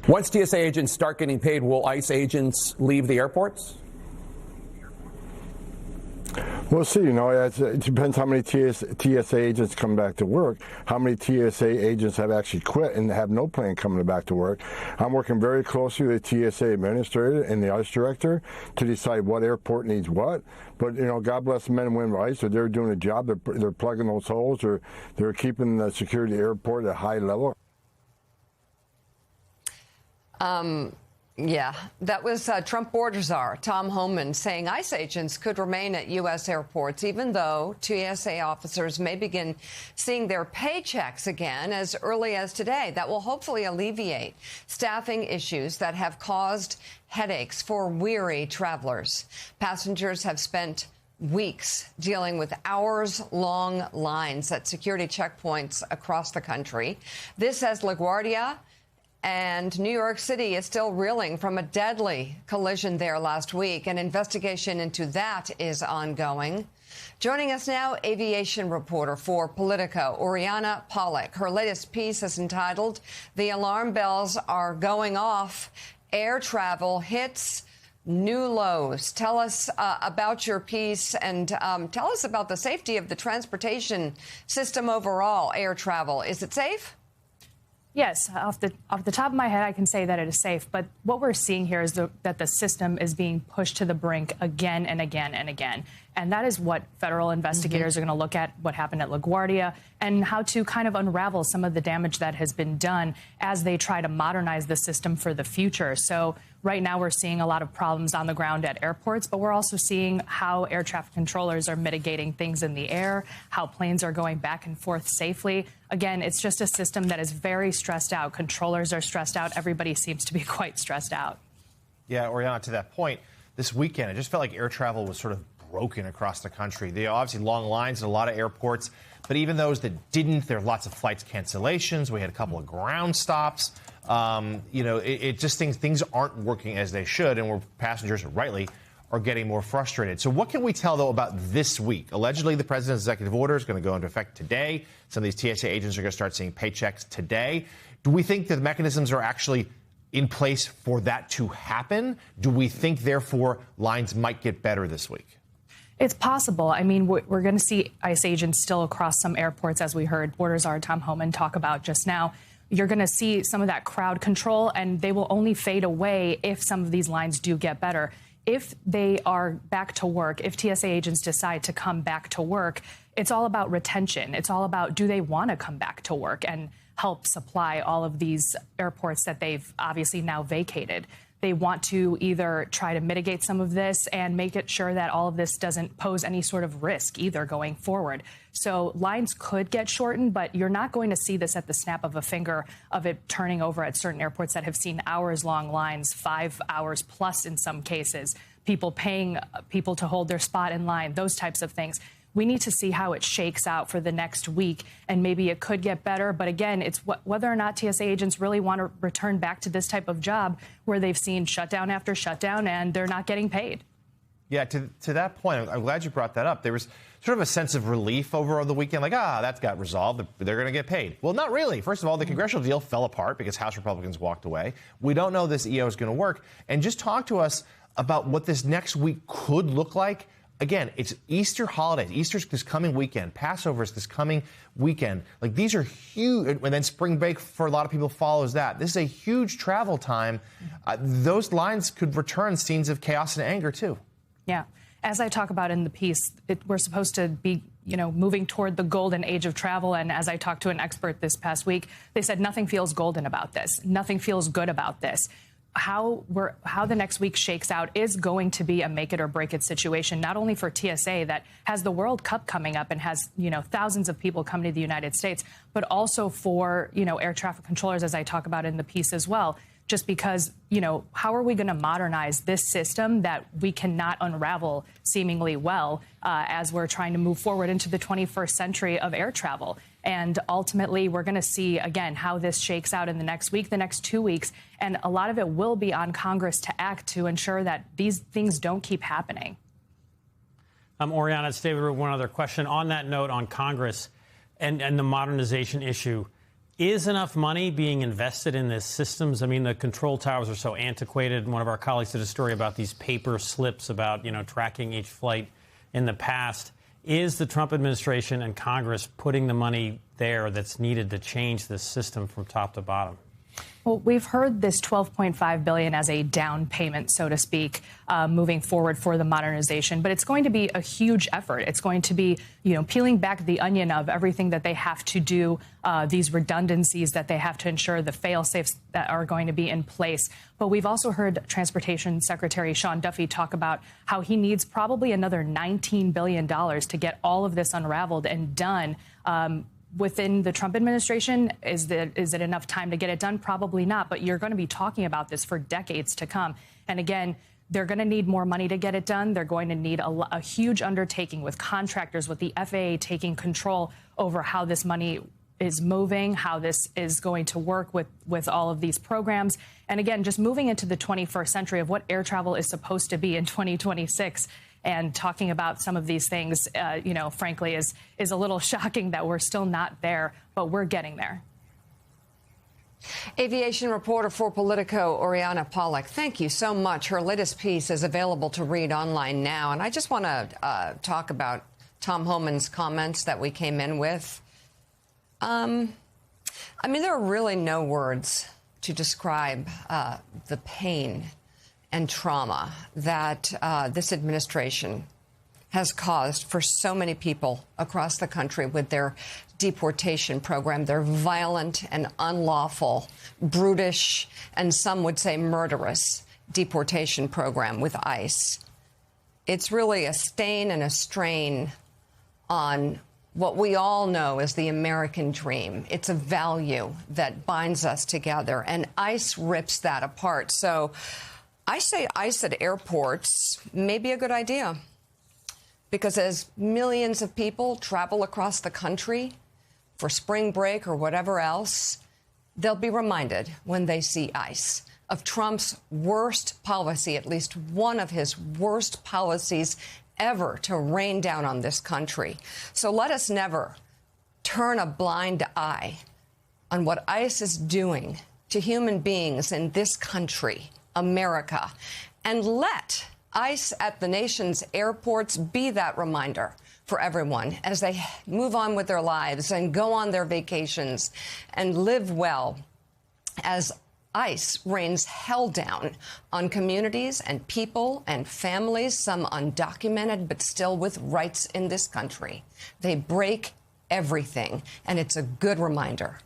Once TSA agents start getting paid, will ICE agents leave the airports? We'll see. It depends how many TSA agents come back to work, how many TSA agents have actually quit and have no plan coming back to work. I'm working very closely with the TSA administrator and the ICE director to decide what airport needs what. But, God bless the men and women of ICE. So they're doing a job. They're plugging those holes. They're keeping the security of the airport at a high level. Yeah, that was Trump border czar Tom Homan saying ICE agents could remain at U.S. airports, even though TSA officers may begin seeing their paychecks again as early as today. That will hopefully alleviate staffing issues that have caused headaches for weary travelers. Passengers have spent weeks dealing with hours-long lines at security checkpoints across the country. This as LaGuardia and New York City is still reeling from a deadly collision there last week. An investigation into that is ongoing. Joining us now, aviation reporter for Politico, Oriana Pollock. Her latest piece is entitled, "The Alarm Bells Are Going Off. Air Travel Hits New Lows." Tell us about your piece and tell us about the safety of the transportation system overall, air travel. Is it safe? Yes, off the top of my head, I can say that it is safe. But what we're seeing here is that the system is being pushed to the brink again and again and again. And that is what federal investigators are going to look at, what happened at LaGuardia, and how to kind of unravel some of the damage that has been done as they try to modernize the system for the future. So right now we're seeing a lot of problems on the ground at airports, but we're also seeing how air traffic controllers are mitigating things in the air, how planes are going back and forth safely. Again, it's just a system that is very stressed out. Controllers are stressed out. Everybody seems to be quite stressed out. Yeah, Oriana, to that point, this weekend, it just felt like air travel was sort of broken across the country. There are obviously long lines at a lot of airports, but even those that didn't, there are lots of flights cancellations. We had a couple of ground stops. It just things aren't working as they should, and where passengers, rightly, are getting more frustrated. So what can we tell, though, about this week? Allegedly, the president's executive order is going to go into effect today. Some of these TSA agents are going to start seeing paychecks today. Do we think that the mechanisms are actually in place for that to happen? Do we think, therefore, lines might get better this week? It's possible. I mean, we're going to see ICE agents still across some airports, as we heard border czar Tom Homan talk about just now. You're going to see some of that crowd control, and they will only fade away if some of these lines do get better. If they are back to work, if TSA agents decide to come back to work, it's all about retention. It's all about, do they want to come back to work and help supply all of these airports that they've obviously now vacated? They want to either try to mitigate some of this and make it sure that all of this doesn't pose any sort of risk either going forward. So lines could get shortened, but you're not going to see this at the snap of a finger of it turning over at certain airports that have seen hours-long lines, 5 hours plus in some cases, people paying people to hold their spot in line, those types of things. We need to see how it shakes out for the next week, and maybe it could get better. But again, it's whether or not TSA agents really want to return back to this type of job where they've seen shutdown after shutdown and they're not getting paid. Yeah, to that point, I'm glad you brought that up. There was sort of a sense of relief over the weekend, like, that's got resolved. They're going to get paid. Well, not really. First of all, the congressional deal fell apart because House Republicans walked away. We don't know this EO is going to work. And just talk to us about what this next week could look like. Again, it's Easter holidays. Easter's this coming weekend. Passover's this coming weekend. Like, these are huge. And then spring break for a lot of people follows that. This is a huge travel time. Those lines could return scenes of chaos and anger, too. Yeah. As I talk about in the piece, we're supposed to be, moving toward the golden age of travel. And as I talked to an expert this past week, they said nothing feels golden about this. Nothing feels good about this. How the next week shakes out is going to be a make it or break it situation, not only for TSA that has the World Cup coming up and has, thousands of people coming to the United States, but also for, air traffic controllers, as I talk about in the piece as well. Just because, how are we going to modernize this system that we cannot unravel seemingly well as we're trying to move forward into the 21st century of air travel? And ultimately, we're going to see, again, how this shakes out in the next week, the next 2 weeks. And a lot of it will be on Congress to act to ensure that these things don't keep happening. Oriana, it's David Root. One other question. On that note, on Congress and the modernization issue, Is enough money being invested in these systems? I mean, the control towers are so antiquated. One of our colleagues did a story about these paper slips about, tracking each flight in the past. Is the Trump administration and Congress putting the money there that's needed to change this system from top to bottom? Well, we've heard this $12.5 billion as a down payment, so to speak, moving forward for the modernization. But it's going to be a huge effort. It's going to be, peeling back the onion of everything that they have to do, these redundancies that they have to ensure, the fail-safes that are going to be in place. But we've also heard Transportation Secretary Sean Duffy talk about how he needs probably another $19 billion to get all of this unraveled and done. Within the Trump administration, is it enough time to get it done? Probably not. But you're going to be talking about this for decades to come. And again, they're going to need more money to get it done. They're going to need a huge undertaking with contractors, with the FAA taking control over how this money is moving, how this is going to work with all of these programs. And again, just moving into the 21st century of what air travel is supposed to be in 2026. And talking about some of these things, frankly, is a little shocking that we're still not there, but we're getting there. Aviation reporter for Politico, Oriana Pollock, thank you so much. Her latest piece is available to read online now. And I just want to talk about Tom Homan's comments that we came in with. There are really no words to describe the pain and trauma that this administration has caused for so many people across the country with their deportation program, their violent and unlawful, brutish, and some would say murderous deportation program with ICE. It's really a stain and a strain on what we all know is the American dream. It's a value that binds us together, and ICE rips that apart. So I say ICE at airports may be a good idea, because as millions of people travel across the country for spring break or whatever else, they'll be reminded when they see ICE of Trump's worst policy, at least one of his worst policies ever to rain down on this country. So let us never turn a blind eye on what ICE is doing to human beings in this country, America, and let ICE at the nation's airports be that reminder for everyone as they move on with their lives and go on their vacations and live well, as ICE rains hell down on communities and people and families, some undocumented but still with rights in this country. They break everything, and it's a good reminder.